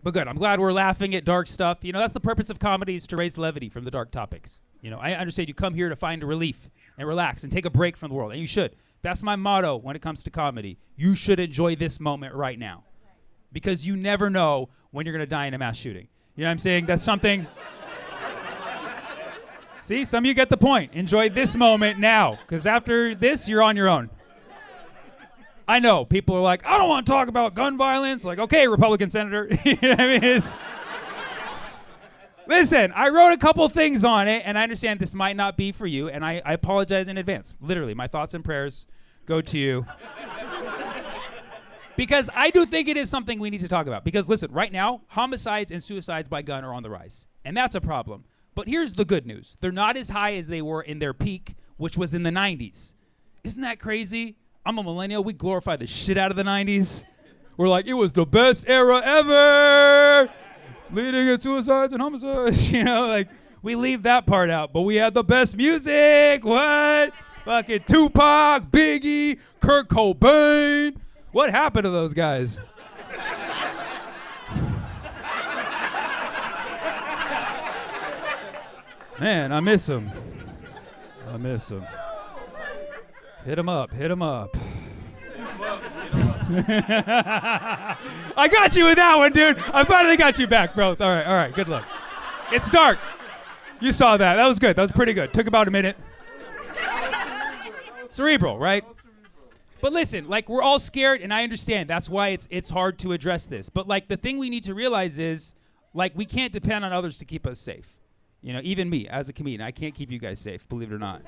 But good, I'm glad we're laughing at dark stuff. You know, that's the purpose of comedy, is to raise levity from the dark topics. You know, I understand you come here to find a relief and relax and take a break from the world, and you should. That's my motto when it comes to comedy. You should enjoy this moment right now, because you never know when you're going to die in a mass shooting. You know what I'm saying? That's something. See, some of you get the point. Enjoy this moment now, because after this, you're on your own. I know, people are like, I don't want to talk about gun violence. Like, okay, Republican senator. You know what I mean? Listen, I wrote a couple things on it, and I understand this might not be for you, and I apologize in advance. Literally, my thoughts and prayers go to you. Because I do think it is something we need to talk about. Because listen, right now, homicides and suicides by gun are on the rise, and that's a problem. But here's the good news. They're not as high as they were in their peak, which was in the 90s. Isn't that crazy? I'm a millennial. We glorify the shit out of the 90s. We're like, it was the best era ever, leading to suicides and homicides. You know, like, we leave that part out, but we had the best music. What? Fucking Tupac, Biggie, Kurt Cobain. What happened to those guys? Man, I miss them. I miss them. Hit him up, hit him up. I got you with that one, dude. I finally got you back, bro. All right, good luck. It's dark. You saw that. That was good. That was pretty good. Took about a minute. Cerebral, right? But listen, like, we're all scared, and I understand. That's why it's hard to address this. But, like, the thing we need to realize is, like, we can't depend on others to keep us safe. You know, even me, as a comedian, I can't keep you guys safe, believe it or not.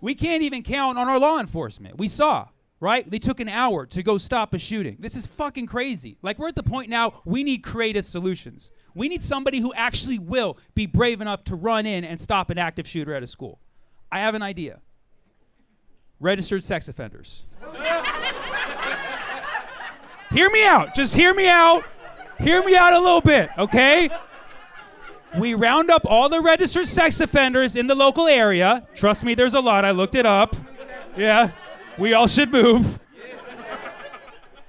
We can't even count on our law enforcement. We saw, right? They took an hour to go stop a shooting. This is fucking crazy. Like, we're at the point now, we need creative solutions. We need somebody who actually will be brave enough to run in and stop an active shooter at a school. I have an idea. Registered sex offenders. Hear me out. Just hear me out. Hear me out a little bit, okay? We round up all the registered sex offenders in the local area. Trust me, there's a lot. I looked it up. Yeah, we all should move.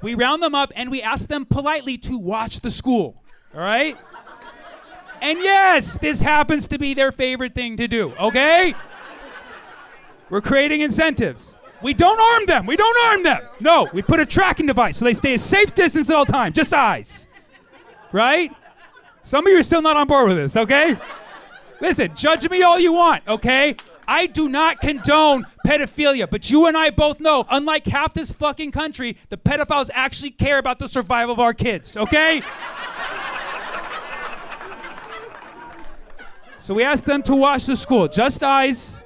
We round them up and we ask them politely to watch the school, all right? And yes, this happens to be their favorite thing to do, okay? We're creating incentives. We don't arm them. We don't arm them. No, we put a tracking device so they stay a safe distance at all times, just eyes, right? Some of you are still not on board with this, okay? Listen, judge me all you want, okay? I do not condone pedophilia, but you and I both know, unlike half this fucking country, the pedophiles actually care about the survival of our kids, okay? So we ask them to watch the school, just eyes.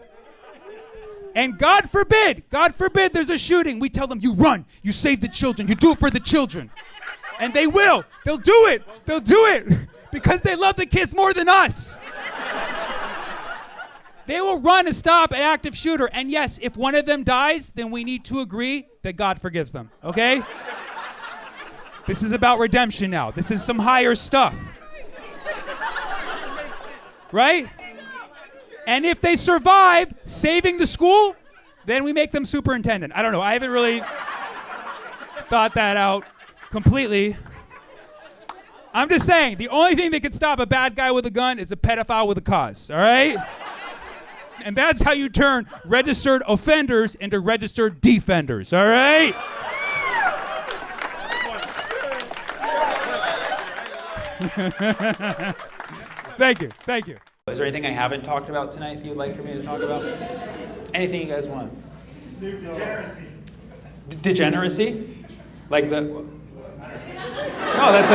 And God forbid there's a shooting. We tell them, you run, you save the children, you do it for the children. And they will. They'll do it. They'll do it because they love the kids more than us. They will run and stop an active shooter. And yes, if one of them dies, then we need to agree that God forgives them, okay? This is about redemption now. This is some higher stuff. Right? And if they survive saving the school, then we make them superintendent. I don't know. I haven't really thought that out completely. I'm just saying, the only thing that can stop a bad guy with a gun is a pedophile with a cause, all right? And that's how you turn registered offenders into registered defenders, all right? Thank you, thank you. Is there anything I haven't talked about tonight that you'd like for me to talk about? Anything you guys want? Degeneracy. Degeneracy? Like the... No, that's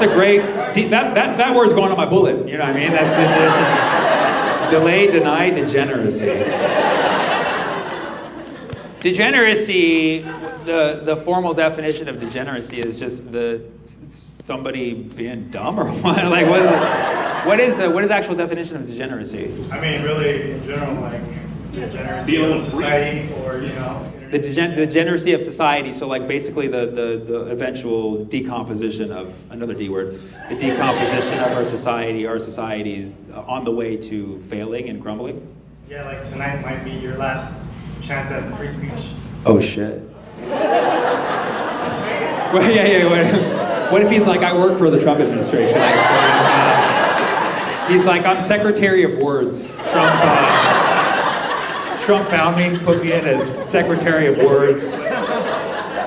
a great... That word's going on my bullet, you know what I mean? That's delay, deny, degeneracy. Degeneracy, the formal definition of degeneracy is just somebody being dumb or what? Like what is the actual definition of degeneracy? I mean, really, in general, like degeneracy of society, or the degeneracy of society. So like basically the eventual decomposition of another D word, the decomposition of our societies on the way to failing and crumbling. Yeah, like tonight might be your last chance at free speech. Oh shit. Well, yeah. What if he's like, I work for the Trump administration, actually. He's like, I'm Secretary of Words. Trump found me, put me in as Secretary of Words.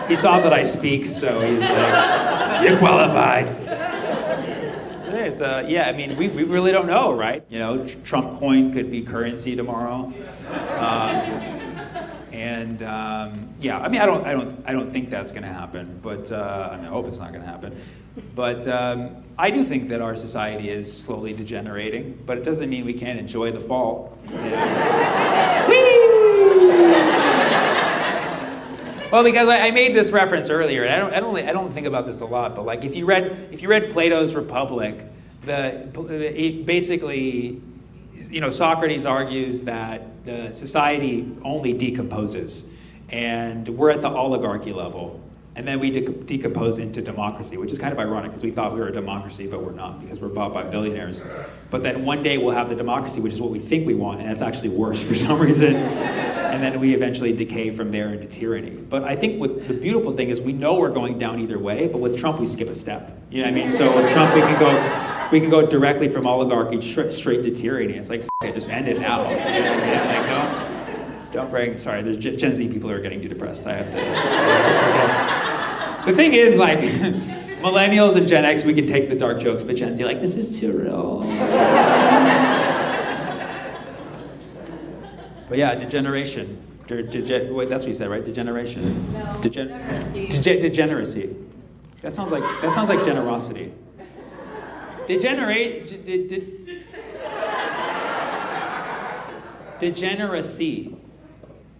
He saw that I speak, so he's like, you're qualified. Yeah, I mean, we really don't know, right? You know, Trump coin could be currency tomorrow. Yeah, I mean, I don't think that's going to happen, but I mean, I hope it's not going to happen. But I do think that our society is slowly degenerating, but it doesn't mean we can't enjoy the fall. Well, because I made this reference earlier, and I don't think about this a lot, but like if you read Plato's Republic, basically, you know, Socrates argues that the society only decomposes, and we're at the oligarchy level, and then we decompose into democracy, which is kind of ironic because we thought we were a democracy, but we're not because we're bought by billionaires. But then one day we'll have the democracy, which is what we think we want, and that's actually worse for some reason. And then we eventually decay from there into tyranny. But I think the beautiful thing is we know we're going down either way, but with Trump we skip a step. You know what I mean? So with Trump we can go directly from oligarchy straight to tyranny. It's like, it, just end it now. You know what I mean? Like, don't bring, sorry, there's Gen Z people who are getting too depressed. I have to The thing is, like, millennials and Gen X, we can take the dark jokes, but Gen Z, like, this is too real. But yeah, degeneration. Wait, that's what you said, right? Degeneration. No. Degeneracy. That sounds like generosity. Degeneracy.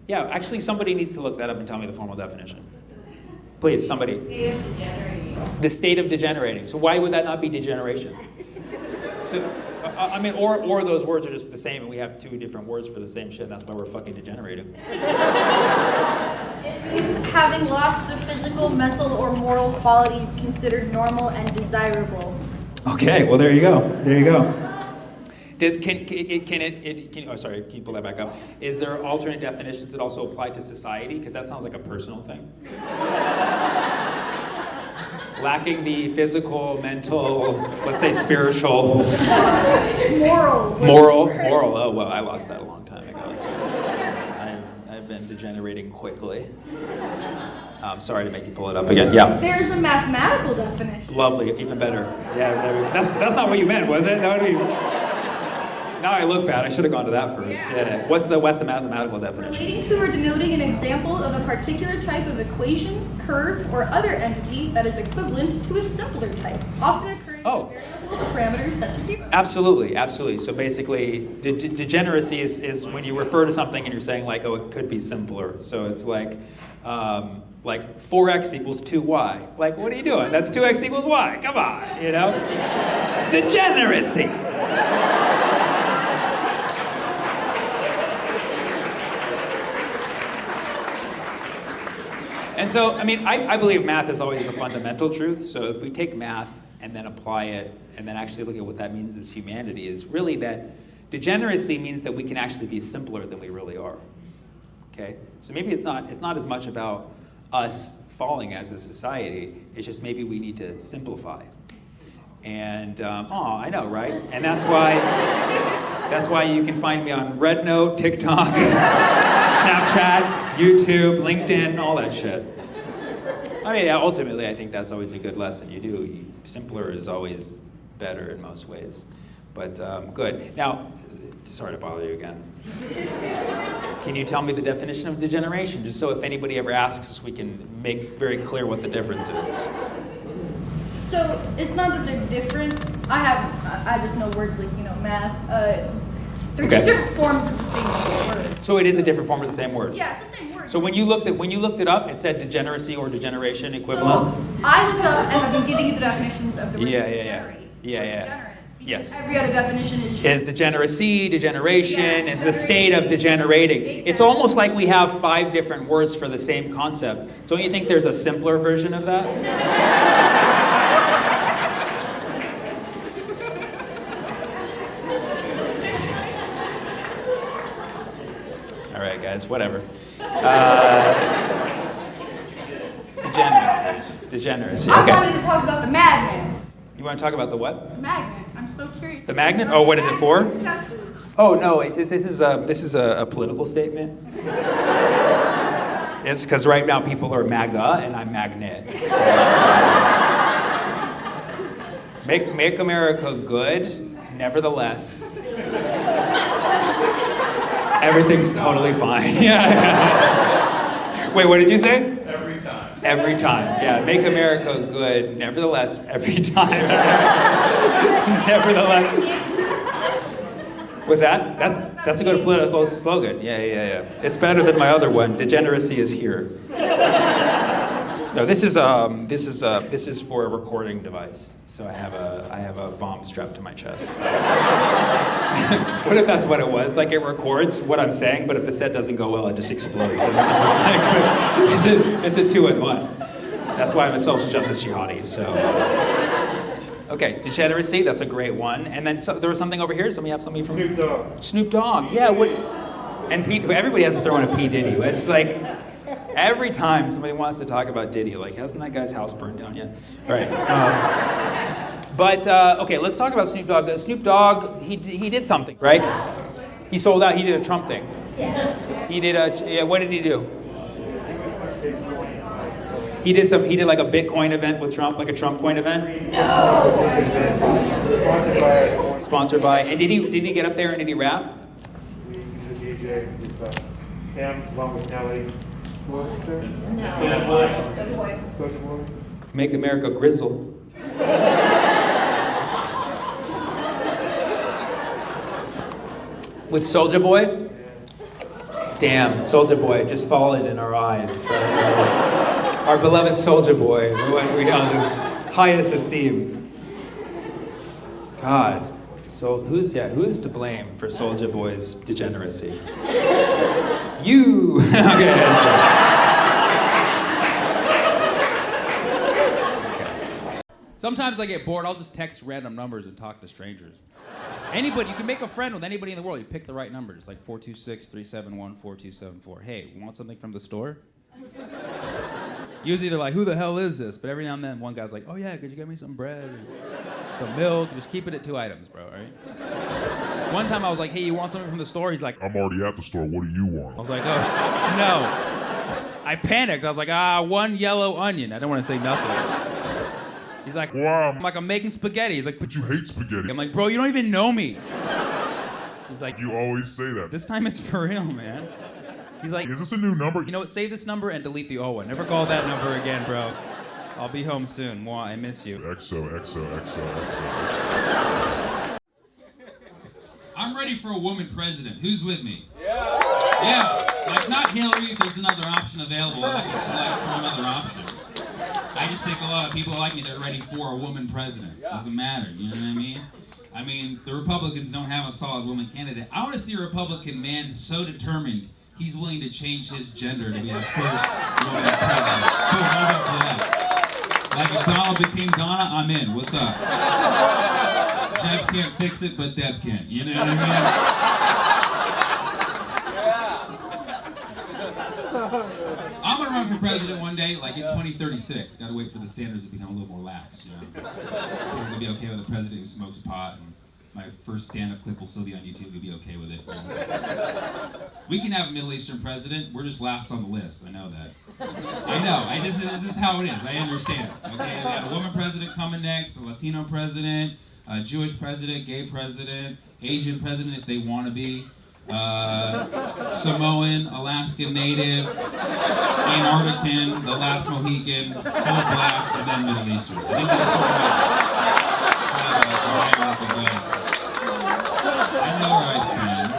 Yeah, actually somebody needs to look that up and tell me the formal definition. Please, somebody. State of degenerating. The state of degenerating. So why would that not be degeneration? So, I mean, or those words are just the same and we have two different words for the same shit and that's why we're fucking degenerating. It means having lost the physical, mental, or moral qualities considered normal and desirable. Okay, well there you go. There you go. Can you pull that back up? Is there alternate definitions that also apply to society? Because that sounds like a personal thing. Lacking the physical, mental, let's say spiritual. Moral. Oh, well, I lost that a long time ago. So I've been degenerating quickly. I'm sorry to make you pull it up again. Yeah. There's a mathematical definition. Lovely, even better. Yeah, that's not what you meant, was it? That would be... Now I look bad. I should have gone to that first. Yeah. What's the mathematical definition? Relating to or denoting an example of a particular type of equation, curve, or other entity that is equivalent to a simpler type, often occurring with variable parameters such as zero. Absolutely. So basically, degeneracy is when you refer to something and you're saying like, oh, it could be simpler. So it's like 4x equals 2y. Like, what are you doing? That's 2x equals y. Come on, you know? Degeneracy. And so, I mean, I believe math is always the fundamental truth. So if we take math and then apply it and then actually look at what that means as humanity, is really that degeneracy means that we can actually be simpler than we really are. Okay? So maybe it's not as much about us falling as a society. It's just maybe we need to simplify. And I know, right? And that's why you can find me on Rednote, TikTok, Snapchat, YouTube, LinkedIn, all that shit. I mean, ultimately, I think that's always a good lesson. Simpler is always better in most ways. But good. Now, sorry to bother you again. Can you tell me the definition of degeneration, just so if anybody ever asks us, we can make very clear what the difference is. So it's not that they're different. I just know words like, math. They're just different forms of the same word. So it is a different form of the same word? Yeah, it's the same word. So when you looked it up, it said degeneracy or degeneration equivalent? So I looked up and I've been giving you the definitions of the word degenerate. Yeah. Yes. Every other definition is degeneracy, degeneration, it's the state of degenerating. It's almost like we have 5 different words for the same concept. Don't you think there's a simpler version of that? All right, guys, whatever. Degeneracy. Degeneracy. I Okay. wanted to talk about the magnet. You want to talk about the what? The magnet. I'm so curious. The magnet? Oh, what is it for? Exactly. Oh no, this is a political statement. It's because right now people are MAGA and I'm magnet. So. Make America good, nevertheless. Everything's totally fine. Yeah. Wait, what did you say? Every time. Every time. Yeah, make America good, nevertheless, every time. Nevertheless. What's that? That's a good political slogan. Yeah. It's better than my other one. Degeneracy is here. No, this is for a recording device. So I have a bomb strapped to my chest. What if that's what it was? Like it records what I'm saying, but if the set doesn't go well, it just explodes. So it's a 2-in-1. That's why I'm a social justice jihadi. So. Okay, degeneracy, that's a great one. And then there was something over here. Somebody have something from Snoop Dogg. Snoop Dogg. Yeah. What? And Pete. Everybody has to throw in a P Diddy. It's like every time somebody wants to talk about Diddy, like hasn't that guy's house burned down yet? Right. But okay, let's talk about Snoop Dogg. Snoop Dogg, he did something, right? He sold out. He did a Trump thing. Yeah. He did what did he do? He did like a Bitcoin event with Trump, like a Trump coin event. No. Sponsored by. And did he get up there and did he rap? He's a DJ. He's him along with Nelly. Who else is there? No. Soulja Boy. Make America Grizzle. With Soulja Boy? Damn, Soulja Boy, just fallen in our eyes. Our beloved Soulja Boy, we held in highest esteem. God, so who's to blame for Soulja Boy's degeneracy? You. Okay. Sometimes I get bored, I'll just text random numbers and talk to strangers. Anybody, you can make a friend with anybody in the world. You pick the right number. It's like 426-371-4274. Hey, want something from the store? Usually they're like, who the hell is this? But every now and then one guy's like, oh yeah, could you get me some bread? Some milk? Just keep it at 2 items, bro, right? One time I was like, hey, you want something from the store? He's like, I'm already at the store. What do you want? I was like, oh, no. I panicked. I was like, 1 yellow onion. I didn't want to say nothing. He's like, Wow. I'm like, I'm making spaghetti. He's like, But you hate spaghetti. I'm like, bro, you don't even know me. He's like, You always say that. this time it's for real, man. He's like, Is this a new number? you know what, save this number and delete the old one. Never call that number again, bro. I'll be home soon. Mwah, I miss you. XO. I'm ready for a woman president. Who's with me? Yeah. Like not Hillary if there's another option available. I can select from another option. I just think a lot of people like me, they're ready for a woman president. Doesn't matter, you know what I mean? I mean, the Republicans don't have a solid woman candidate. I want to see a Republican man so determined he's willing to change his gender to be the first woman president. Boom, hold up for that. Like if Donald became Donna, I'm in. What's up? Jeff can't fix it, but Deb can. You know what I mean? I'm gonna run for president one day, like in 2036. Gotta wait for the standards to become a little more lax, you know? People will be okay with a president who smokes pot, and my first stand-up clip will still be on YouTube. We'll be okay with it. We can have a Middle Eastern president. We're just last on the list. I know that. I know. It's just how it is. I understand. Okay, we have a woman president coming next, a Latino president, a Jewish president, gay president, Asian president if they want to be. Samoan, Alaskan Native, Antarctican, the last Mohican, full black, and then Middle Eastern. I think that's pretty much I know where I stand.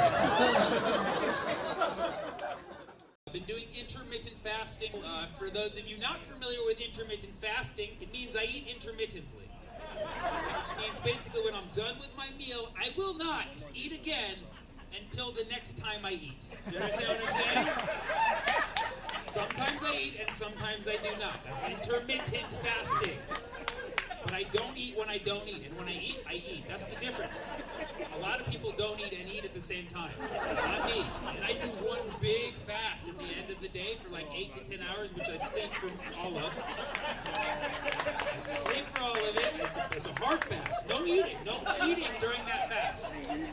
I've been doing intermittent fasting. For those of you not familiar with intermittent fasting, it means I eat intermittently. Which means basically when I'm done with my meal, I will not eat again until the next time I eat. Do you understand what I'm saying? Sometimes I eat and sometimes I do not. That's intermittent fasting. But I don't eat when I don't eat. And when I eat. That's the difference. A lot of people don't eat and eat at the same time. Not me. And I do one big fast at the end of the day for like 8 to 10 hours, which I sleep for all of. hard fast. No eating. No eating during that fast. And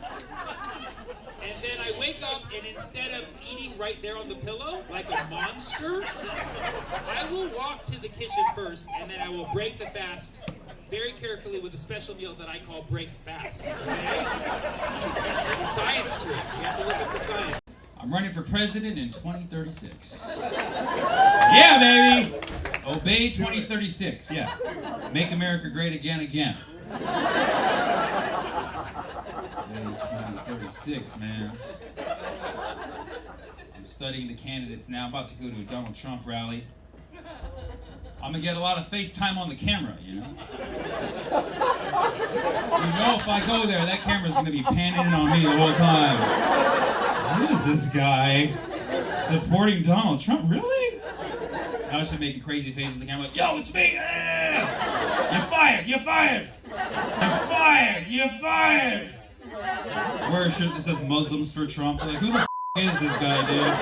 then I wake up, and instead of eating right there on the pillow, like a monster, I will walk to the kitchen first, and then I will break the fast very carefully with a special meal that I call break fast. Okay? There's a science to it. You have to look at the science. I'm running for president in 2036. Yeah, baby! Obeid 2036, yeah. Make America great again. Obeid 2036, man. I'm studying the candidates now. I'm about to go to a Donald Trump rally. I'm gonna get a lot of FaceTime on the camera, you know? You know, if I go there, that camera's gonna be panning in on me the whole time. Who is this guy supporting Donald Trump? Really? I was just making crazy faces at the camera, like, yo, it's me! Ah! You're fired! You're fired! You're fired! You're fired! Wear a shirt that says Muslims for Trump. Like, who the is this guy, dude?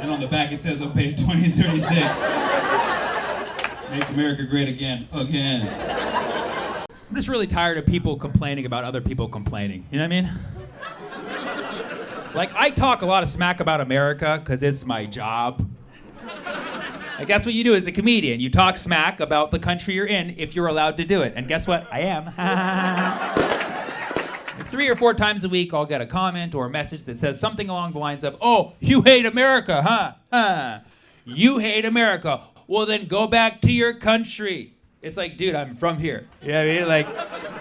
And on the back it says Obeid 2036. Make America great again. Again. I'm just really tired of people complaining about other people complaining. You know what I mean? Like, I talk a lot of smack about America because it's my job. Like, that's what you do as a comedian. You talk smack about the country you're in if you're allowed to do it. And guess what? I am. 3 or 4 times a week, I'll get a comment or a message that says something along the lines of, oh, you hate America, huh? You hate America. Well, then go back to your country. It's like, dude, I'm from here. You know what I mean?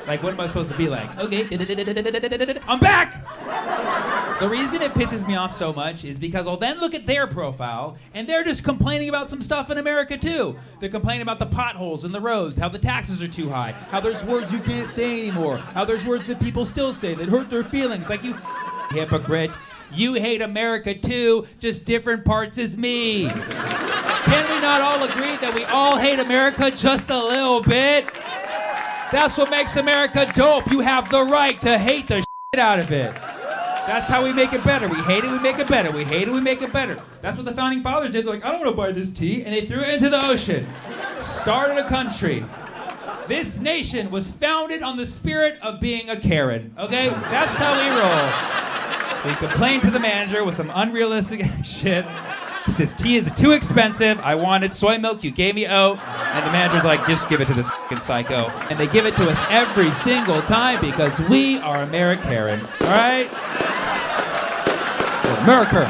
Like, what am I supposed to be like? Okay, I'm back! The reason it pisses me off so much is because I'll then look at their profile, and they're just complaining about some stuff in America, too. They're complaining about the potholes in the roads, how the taxes are too high, how there's words you can't say anymore, how there's words that people still say that hurt their feelings, like, you hypocrite. You hate America, too, just different parts as me. Can we not all agree that we all hate America just a little bit? That's what makes America dope. You have the right to hate the shit out of it. That's how we make it better. We hate it, we make it better. We hate it, we make it better. That's what the founding fathers did. They're like, I don't want to buy this tea. And they threw it into the ocean. Started a country. This nation was founded on the spirit of being a Karen. Okay? That's how we roll. We complained to the manager with some unrealistic shit. This tea is too expensive. I wanted soy milk. You gave me oat. And the manager's like, just give it to this fucking psycho. And they give it to us every single time because we are American. All right? America.